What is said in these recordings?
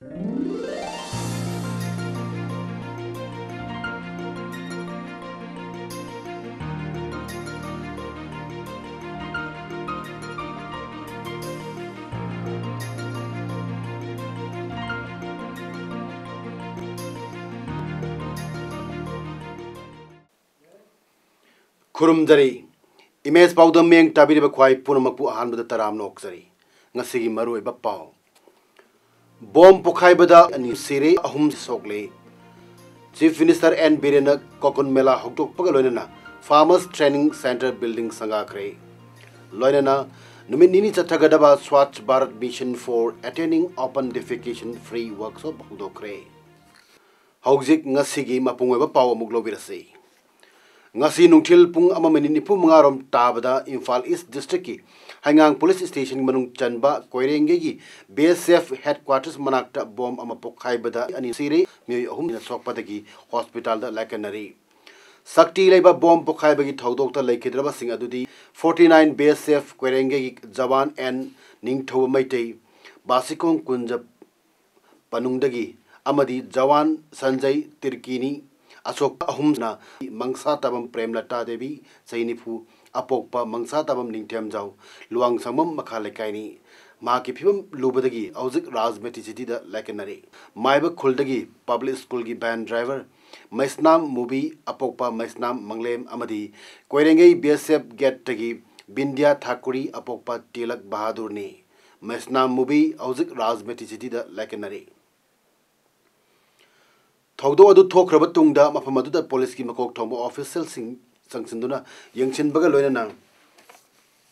खुरुमजरी image पाउदम मेंग ताबिरिबा ख्वाई पुनमकु अहानबदा तराम नोकजरी ngasi maroi ba pau bom pokhai bada ani sire ahum sokle Chief Minister N Birena kokon mela hoktok paga loinana Farmers Training Center building sanga kre loinana numit nini chathagadaba Swachh Bharat Mission for attaining open defecation free workshop hokdokre hauzik ngasi gi mapungoi ba pau muglobirase ngasi nungthil pung amamani nipu mangarom tabada Imphal East District ki Hangang Police Station manung chanba koirenge gi BSF headquarters manakta bomb ama pokhai bada ani sire mi ahum na sokpada gi hospital da lakanari sakti leiba bomb pokhai bagi thodok ta lekidraba sing adudi 49 BSF koirenge gi jawan and ningthow maitei basikong kunjab panungdagi amadi jawan Sanjay Tirkini Asok ahumna mangsa tabam Premlata Devi Sainifu apokpa mangsa tabam ningthem jaw luang samam makhalekai ma ki phibam lubadagi auzik rajmeti city da lakanari maiba khuldagi public school gi van driver maisnam movie apokpa maisnam manglem amadi koirengei BSF gate tagi Bindya Thakuri apokpa Tilak Bahadur ni maisnam movie auzik rajmeti city da lakanari Thogdo adu thokraba tungda mafam aduda police ki makok thongbo official sing sangsinduna yangchin baga loinana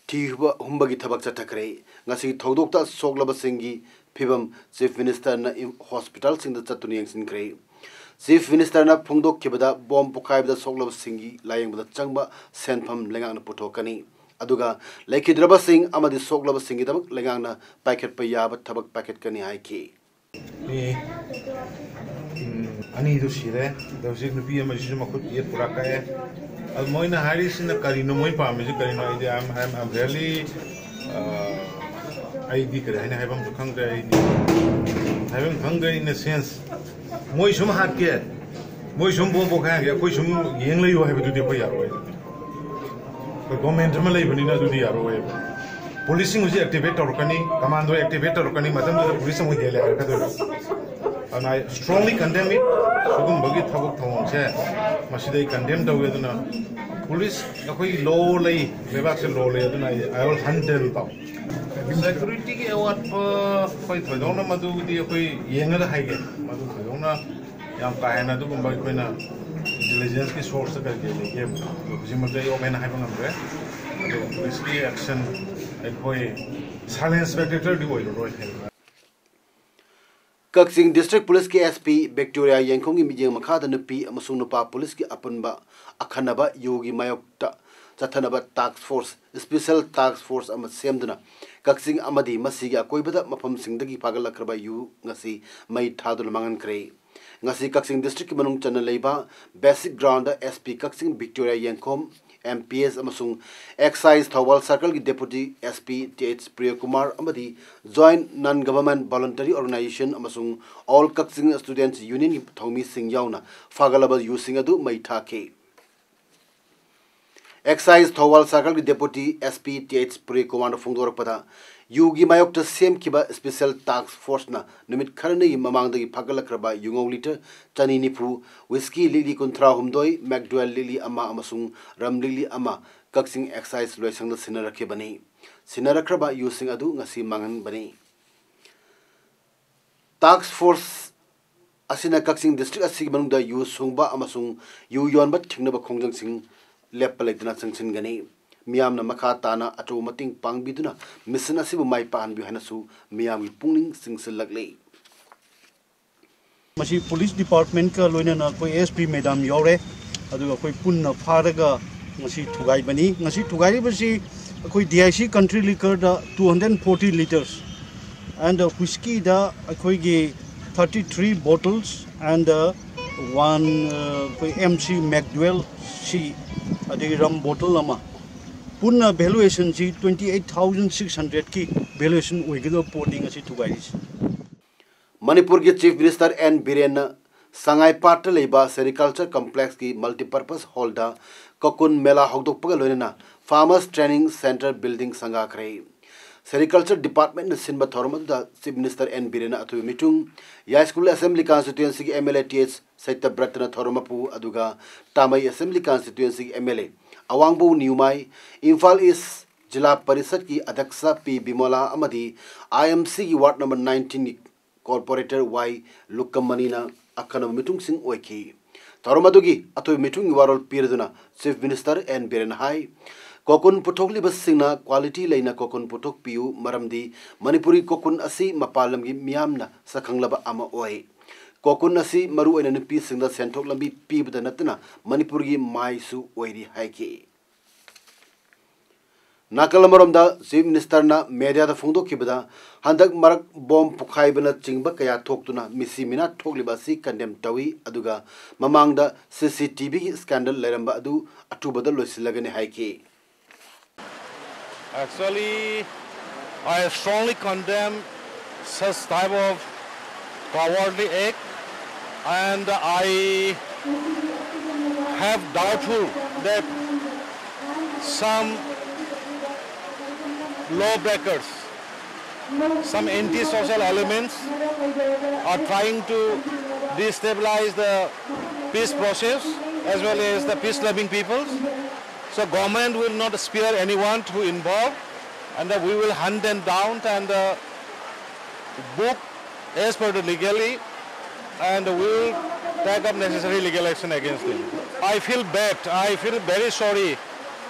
thiba humbagi thabak chathakre ngasi thogdokta soklaba singi phibam Chief Minister na hospital singda chatuni yangchin kre Chief Minister na phungdok khibada bomb pukhaibda soklaba singi layengba changba senpham lengang na puthokani aduga lekhidraba sing amadi soklaba singi dabak lengang na packet pa yaba thabak packet kani haiki Ani itu sire, dawsik nupi yang masih makut ia puraka ya. Almoina hari sini kali nomoi paham je kali nomoi dia am really ID kerja ini habam tukang kerja ini habam hangga in a sense moi sum hat ke moi sum bom bokha ke koi sum yeng lai ho habi tu dia koi yaro hai koi government ma lai bani na tu dia yaro hai policing uji activate orkani commando activate orkani madam police mo hele har ka do and I strongly condemn it. Sugum bagi thabuk thong che masida condemn da we duna police akoi law lai lebak se law lai duna I will handle ta security ke awat koi thodona madu di koi yenga da haige madu thodona yam ka hena du gumba koi na intelligence ki source ka ke le ke bujimate yo mena haibang amre police ki action koi silence spectator di oi roi Kaksing District Police ki SP Victoria Yengkhongi mijeng makhada nupi amasung nupa police ki apunba akhanaba yogi mayokta chathanaba task force special task force ama semduna Kaksing amadi masigi akoibada mafam singdagi pagalakraba yu ngasi mai thadul mangan kre ngasi Kaksing District manung chana leiba basic ground SP Kaksing Victoria Yengkhom MPS amasung Excise Thawal Circle ki Deputy SP TH Priyakumar amadi Joint Non-Government Voluntary Organization amasung All Kaksing Students Union ki thomi sing yauna fagalaba yu sing adu mai thake Excise Thawal Circle ki Deputy SP TH Priyakumar phungdor pada yugi mayok ta sem kiba special task force na numit kharne mamang dagi phagalakraba yungau liter chani nipu whiskey lili kontra humdoi McDowell lili ama amasung ram lili ama Kaksing Excise loisang da sinarakhe bani sinarakraba using adu ngasi mangan bani task force asina Kaksing district asig manung da yu sungba amasung yu yon bat thingna ba khongjang sing lepalekdana changsin gani Miam na makatana ato mating pangbiduna mission asibu mai pan bi hanasu miam gi pungning singsil lagle masi police department ka loina na koi SP madam yore adu koi punna pharaga masi thugai bani ngasi thugai basi koi DIC country liquor da 240 liters and whiskey da koi gi 33 bottles and one koi MC McDowell C adi rum bottle ama Punna valuation ji 28,600 ki valuation oigado porting asi thugai Manipur की chief minister N Biren संगाई पाट लेबा sericulture complex की multipurpose hall दा cocoon मेला हौदोकपगा लोइना farmers training centre building संगाखरे सेरिकल्चर डिपार्टमेंट सिंबा थोरमदा चीफ मिनिस्टर एन बीरेन अथु मिटुंग या स्कूल असेंबली कॉन्स्टिट्यूएंसी की एमएलए टीएच सैतब्रतन थोरमपु अदुगा तामई असेंबली कॉन्स्टिट्यूएंसी की एमएलए अवांगबो न्यूमाई इम्फाल ईस्ट जिला परिषद की अध्यक्ष पी बिमला अमदी आईएमसी की वार्ड नंबर 19 कॉर्पोरेटर वाई लुकमनीना अखनब मिटुंग सिंह ओइखी थोरमदुगी अथु मिटुंग वारोल पीरदुना chief minister N Biren high cocoon पुथोकलिबा सिंगना क्वालिटी लेना कोकुन पुथोक पियु मरमदी मणिपुरी कोकुन असी मपालम की मियामना सखंगलबा अमा ओइ कोकुन असी मरु ओइना नुपी सिंगदा सेंथोक लंबी पीबदा नतना मणिपुर की माइसु ओइरी हाइकी नाकल मरमदा चीफ मिनिस्टर ना मीडिया दा फोंदोखिबदा हंदक मरक बॉम्ब पुखाइबना चिंगबा कया थोक्तुना मिसी मिना थोकलिबा सी कंडेम तवी अदुगा ममांगदा सीसीटीवी की स्कैंडल लेरंबा अदु अटुबदा लोइसिलगने हाइकी Actually, I strongly condemn such type of cowardly act, and I have doubtful that some lawbreakers, some anti-social elements are trying to destabilize the peace process as well as the peace-loving peoples. So government will not spare anyone to involve, and we will hunt them down and book as per the legally, and we will take up necessary legal action against them. I feel bad. I feel very sorry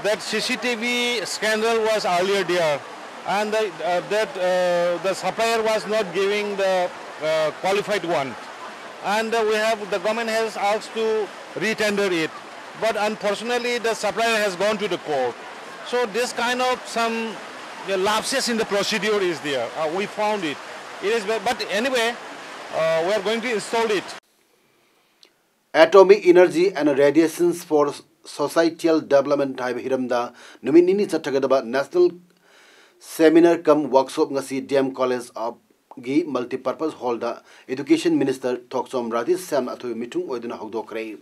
that CCTV scandal was earlier there, and that the supplier was not giving the qualified one, and the government has asked to retender it. But unfortunately, the supplier has gone to the court. So this kind of some lapses in the procedure is there. We found it. It is, but anyway, we are going to install it. Atomic energy and radiations for societal development type hiramda numinini chatagada national seminar cum workshop ngasi DM College of gi multipurpose hall da education minister Thoksom Radis Sam athu mitung oiduna hogdokre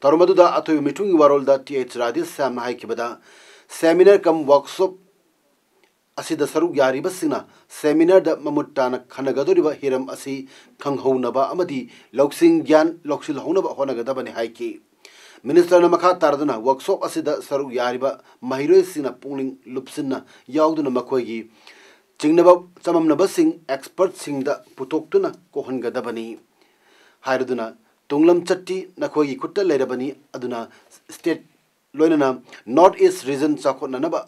Tormaduda athu mitung warol da TH Radis Sam hai kibada seminar cum workshop asida saru yari basina seminar da mamutana khanagadoriba hiram asi khanghounaba amadi loksing gyan loksil hounaba honagadabani hai ki Minister na makha tarduna workshop asida saru yariba mahiroi sina pungling lupsinna yauduna makoigi Chingnaba chamamnaba sing expert sing da putoktuna kohangadabani hairaduna tunglam chatti nakhoi kutta lerabani aduna state loinana north east region chakotnanaba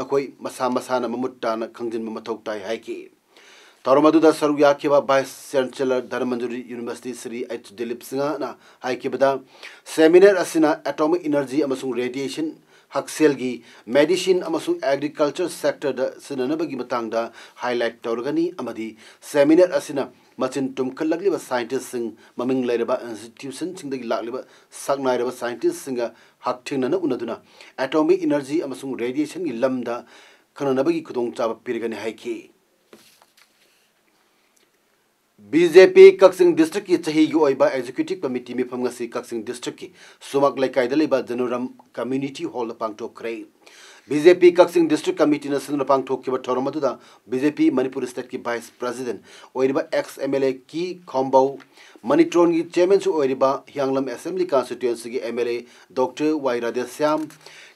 nakhoi masa masana mamuttana khangjin mamathau tai haiki Tormaduda saru yakiba vice chancellor Dharmanjuri University Sri H Dilip Singha na haikibada seminar asina atomic energy amasung radiation Hakselgi medicine amasung agriculture sector da sinanabagi matangda highlight torgani amadi seminar asina machin tumkalagliba scientists sing maming lairaba institution singdagi lagliba saknairaba scientists singa hakthingna unaduna atomic energy amasung radiation gi lamda khananabagi khudong chaba pirgani haiki BJP Kaksing District की चाही की ओइबा executive committee में फंगसी Kaksing District की सुमक लेकाई दलेबा जनोरम community hall पांगटोक करे BJP Kaksing District Committee ने सिंधु पांगटोक के बठौरमदुदा BJP Manipur state की Vice President ओइबा ex MLA की खोम्बाउ मणिट्रोन की chairman से ओइबा हियांगलम Assembly Constituency की MLA Dr. Y Radheshyam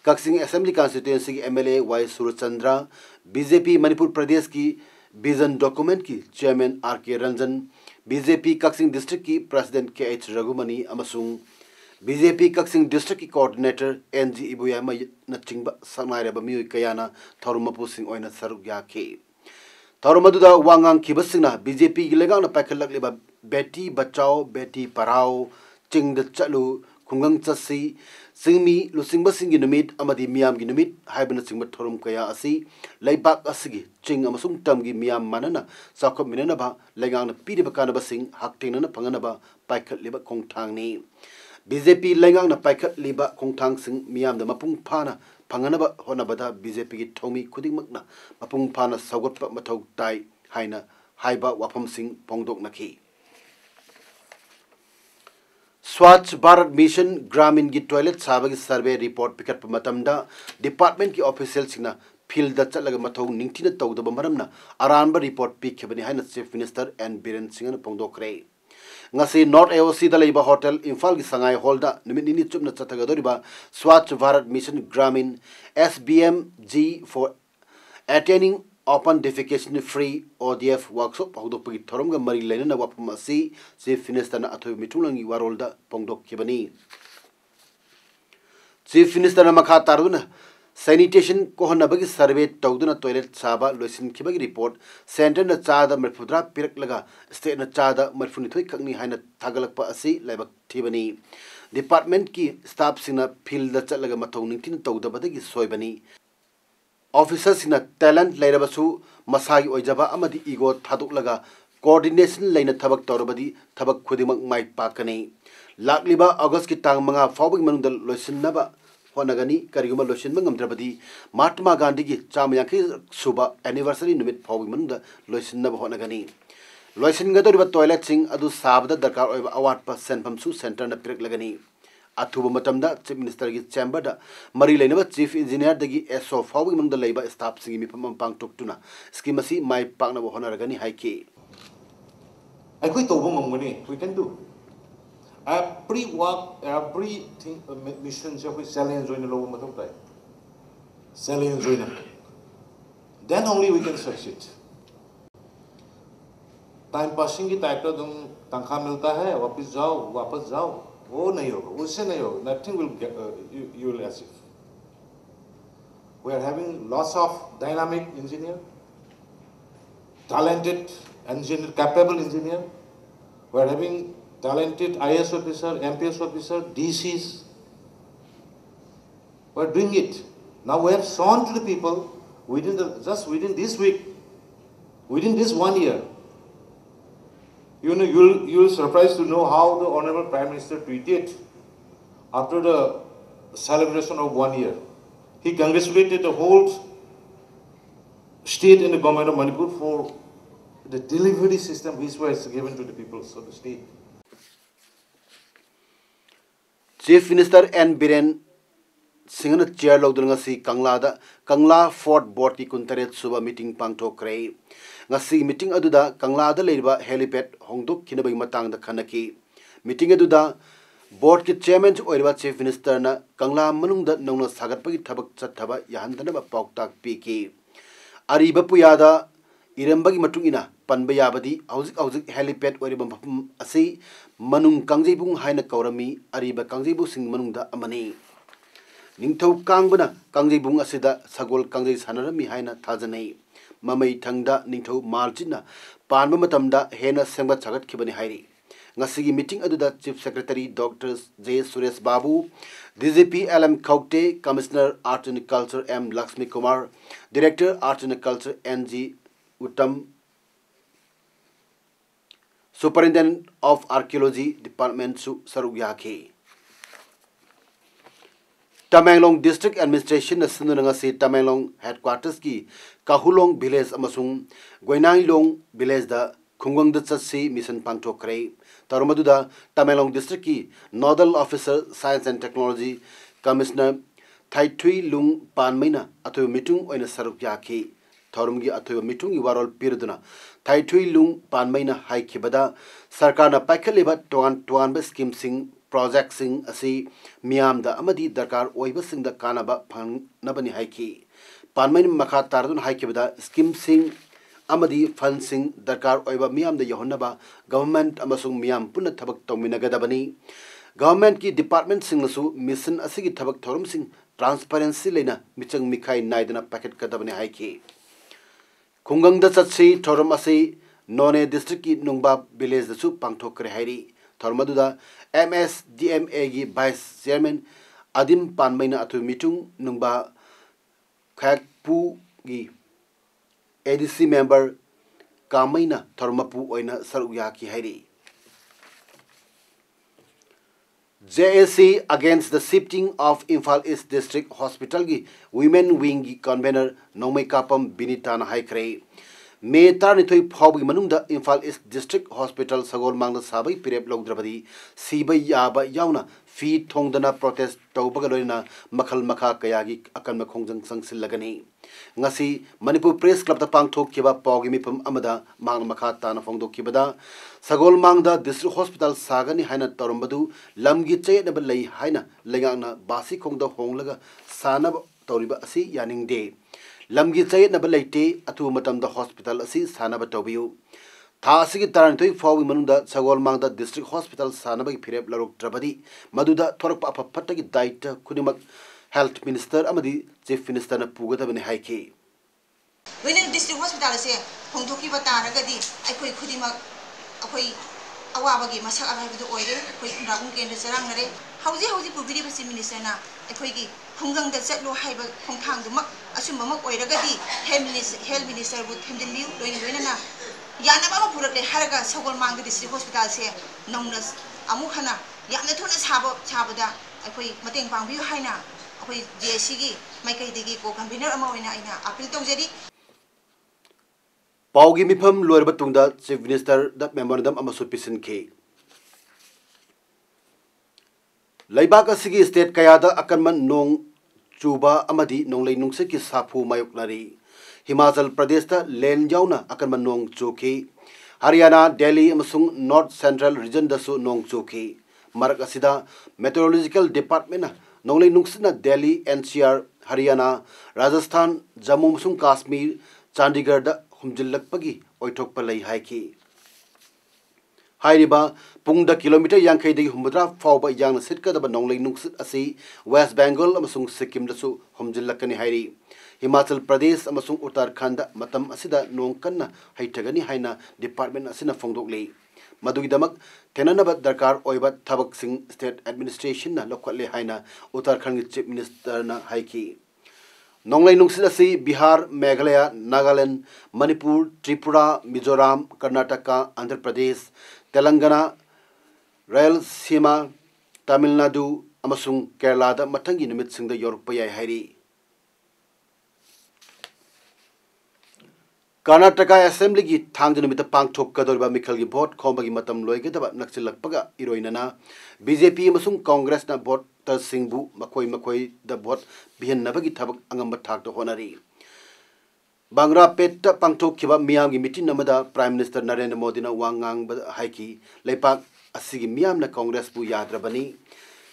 Kaksing Assembly Constituency की MLA Y Surachandra BJP Manipur Pradesh की विजन डॉक्यूमेंट की chairman RK Ranjan BJP Kaksing district की प्रेसिडेंट KH रघुमनी अमसुंग BJP Kaksing डिस्ट्रिक्ट की कोऑर्डिनेटर NG इबुया नचिंग समायरब मियोय कयाना थौरमपु सिंह ओइना सरुक याखे थौरमदुदा वांगांग खिबसिंगना BJP की लेगांग पाखलकलिबा बेटी बचाओ बेटी पढ़ाओ चिंगद चलु खुंगंग चसी सिंगमी लुसिंगबा सिंगी नुमित अमदी मियाम की नुमित हाइबन सिंगबा थोरम कया असि लैबाक असगी चिंग अमसुंग तमगी मियाम मानना साखब मिननबा लेगांग पीरिबा कानबा सिंग हाक्टिंगना फंगनबा पाइखलिबा खोंगथांगनी BJP लेगांग पाइखलिबा खोंगथांग सिंग मियाम द मपुंग फाना फंगनबा होनबदा BJP की थौमी खुदिंगमकना मपुंग फाना सौगतपा मथौ ताई हाइना हाइबा वाफम सिंग पोंगदोकनखी स्वच्छ भारत मिशन ग्रामीण की टॉयलेट साबगी सर्वे रिपोर्ट पिकट मतमदा डिपार्टमेंट की ऑफिशियल सिंह फील्ड चलग मथौ निंगथिना तौदब मरमना अरानब रिपोर्ट पिखबनी हाइना chief minister N Biren Singh ने पोंदोखरे ngasi North AOC da leiba hotel Imphal gi sangai hall da nimit nini chupna chathagadoriba Swachh Bharat Mission Gramin SBMG for attaining open defecation free ODF workshop hawdokpagi thoromga mari leinana wapam asi Chief Minister na athoi mithulangi warol da pongdokkibani Chief Minister na makha taruna sanitation kohanabagi survey tawduna toilet saba loisin khibagi report center na chada marfudra pirak laga state na chada marfuni thoi khangni haina thagalakpa asi laibak thibani department ki staff sina field da chalaga mathau ningtin tawdabadagi soibani officers sina talent lairabasu masagi oijaba amadi ego thaduk coordination laina thabak tawrabadi thabak khudimak mai pakani lakliba august ki tang manga fawbagi manungdal loisinaba honagani kariguma lotion mangamdrabadi Mahatma Gandhi ki chamayaki suba anniversary numit phawi manunda lotion na honagani lotion ga doriba toilet sing adu sabda darkar oiba award pa senpam su center na pirak lagani athuba matamda chief minister ki chamber da mari leinaba chief engineer dagi so phawi manunda leiba staff sing mi pam pang toktuna scheme asi mai pakna honaragani haike aikoi tobo mamgani we can do every work, everything, mission, challenge join the matter of challenge join. Then only we can succeed. Time passing की type का तुम तनख्वाह मिलता है वापस जाओ वो नहीं होगा उससे नहीं होगा nothing will get, you will achieve. We are having lots of dynamic engineer, talented engineer, capable engineer. We are having talented IS officer, MPS officer, DCs. We are doing it. Now we have shown to the people within this week, within this 1 year. You know, you will surprised to know how the Honorable Prime Minister tweeted after the celebration of 1 year. He congratulated the whole state and the government of Manipur for the delivery system which was given to the people of the state. Chief Minister N Biren Singh chair logdul ngasi Kangla Fort Board ki kuntaret suba meeting pangthokre ngasi meeting aduda Kangla da leiba helipad hongdok kinabay matang da khanaki meeting aduda board ki chairman oiriba chief minister na Kangla manung da nongna sagatpagi thabak chathaba yahandana ba pauktak piki ariba puyada irambagi matungina panbayabadi hauzik helipad oiriba mafum asi manung kangjibung haina kaurami ariba kangjibu sing manungda amani ningthau kangbana kangjibung asida sagol kangjai sanarami haina thajanai mamai thangda ningthau marjina panba matamda hena sengba chagat khibani hairi ngasigi meeting aduda chief secretary Dr. J. Suresh Babu DGP LM Khaukte Commissioner Art and Culture M. Lakshmi Kumar Director Art and Culture NG Uttam Superintendent of Archaeology Department Su Sarugyake Tamenglong District Administration na sinunanga si Tamenglong Headquarters ki Kahulong Village amasung Goinanglong Village da Khungwang da chatsi mission pangthokre tarumaduda Tamenglong District ki Nodal Officer Science and Technology Commissioner Thaithui Lung Panmaina atho meeting oina sarugyake Thorumgi atho meeting I warol pirduna Thaithui Lung Panmaina haikibada sarkar na paikhaleba toan ba scheme sing project sing asi miam da amadi darkar oiba sing da kanaba phangnabani haiki Panmain makha tardun haikibada scheme sing amadi fund sing darkar oiba miam da yahonnaba government amasung miam punna thabak tawminagadabani government ki department sing nasu mission asigi thabak thorum sing transparency leina michang mikhai naidana packet kadabani haiki Khungang da chatsi thorum asi None district ki Nungba village da su pangthokre hairi Thormaduda MSDMA gi Vice Chairman Adim Panmaina athu meeting Nungba Khakpu gi ADC member Kamaina Thormapu oina saruya ki hairi JAC against the shifting of Imphal East District Hospital gi Women Wing gi convener Nomai Kapam Binitana Haikre may 12 फाउबगी मनुंगदा Imphal east district hospital सगोलमांगदा साबै पिरेप लौद्रबदी सीबै याबा यावना फी थोंगदना protest तौबगा लोइना मखल मखा कयागी अकन मखोंजंग संगसिलगनी ngasi Manipur Press Club da pangthokkiba pawgi mifam amada mang makha tana phongdokkibada sagolmangda district hospital sagani haina torombadu lamgi chayedaba lei haina lengangna basi khongda honglaga sanaba tawriba asi yaningde lamgi chayedaba leite atu matamda hospital asi sanaba tawbiu tha asigi tarantoi fawgi manunda sagolmangda district hospital sanaba gi phirep larok trabadi maduda thorakpa apaphatagi daita kunimak Health Minister amadi Chief Minister na pugadabani haiki When district hospital se hongthoki bataragadi aikoi khudima akoi awabagi masak araibu oire koi ragung kendra sarangnare hauji pubiri basi minister na aikoi gi khunggang da chatlo haiba khongthang dumak asumma mak oiragadi health minister bu themdinbiu loina na yana ba purakle haraga sagolmang district hospital se nongnas amukhana yamna thuna sabada aikoi mateng pangbiu haina akoi JC gi maikai digi ko convener ama oina aina appeal tawjari Paugi mifam loirba tungda Chief Minister da memorandum amasu pisin ke Laibak asigi state kayada akanman nong chuba amadi nonglei nungse ki sapu mayoknari Himachal Pradesh da len jauna akanman nong chuki Haryana Delhi amasung North Central region da su nong chuki marak asida meteorological department na nonglei nungsina Delhi NCR Haryana Rajasthan Jammu amasung Kashmir Chandigarh da humjillakpagi oithokpa lei haiki hairiba pungda kilometer yankai degi humdra fawba yang sitkadaba nonglei nungsit asi West Bengal amasung Sikkim dasu humjillakani hairi Himachal Pradesh amasung Uttarakhand matam asida nongkanna haitagani haina department asina phongdoklei madugidamak tenanaba darkar oiba thabak sing state administration na lokhatle haina Uttarakhand Chief Minister na haiki Nonglai nungsit asi Bihar, Meghalaya, Nagaland, Manipur, Tripura, Mizoram, Karnataka, Andhra Pradesh, Telangana, Rayalaseema, Tamil Nadu, amasung Kerala da matangi numitsingda yorukpa yai hairi. Karnataka Assembly gi thangda numita pangthokkadoriba mikhalgi vote khombagi matam loigedaba naksilakpaga iroinana BJP amasung Congress na vote singbu makoi da vote bihan nabagi thabak angamba thakta honari Bangra petta pangthokkiba miyamgi meeting namada Prime Minister Narendra Modi na wangang haiki leipak asigi miyam na Congress bu yadrabani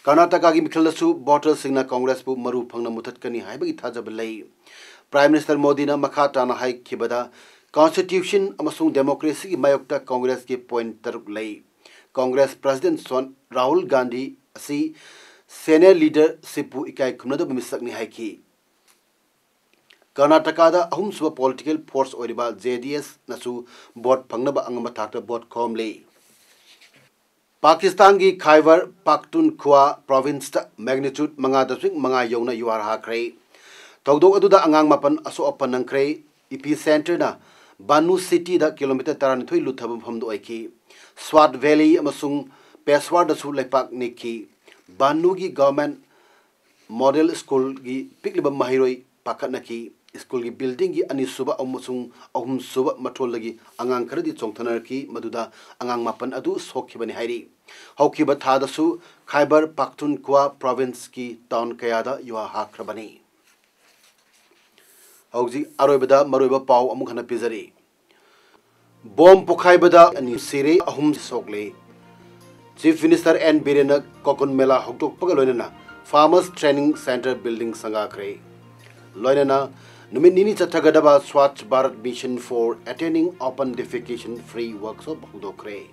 Karnataka gi mikhalsu voters singna Congress bu maru phangna muthatkani haibagi thajabalai Prime Minister Modi na makhata na haikibada Constitution amasung democracy gi mayokta Congress ki point taruk lei Congress President Rahul Gandhi asi senior leader Sipu ikai kumnada bumisakni haiki Karnataka da ahum suba political force oriba JDS nasu vote phangnaba angama thakta vote khomle Pakistan gi Khyber Pakhtunkhwa province ta magnitude manga yona yuar hakre tawdok aduda angang mapan aso apanangkre epicenter na Bannu city da kilometer 32 luthabam phamdo aiki Swat Valley amasung Peshawar da su lepak nikhi Bannu gi government model school gi pikliba mahiroi pakatnaki school gi building gi ani suba amusung ahum suba matholagi angang kharadi chongthanarki maduda angang mapan adu sokhibani hairi haukiba thada su Khyber Pakhtunkhwa province ki town kayada yuwa hakrabani hauji aroibada maroiba paw amukhana pizari bomb pokhaibada ani sire ahum sokle Chief Minister N. Birena Kokon Mela Hoktok Pagaloina Farmers Training Center Building Sangakre Loinana Numinini Chatagadaba Swachh Bharat Mission for attending open defecation free workshop Hudokre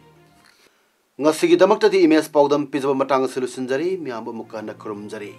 Ngasigi Damakta the image Pogdam Pizza Matanga Solution Jari Miamba Mukana Kurumjari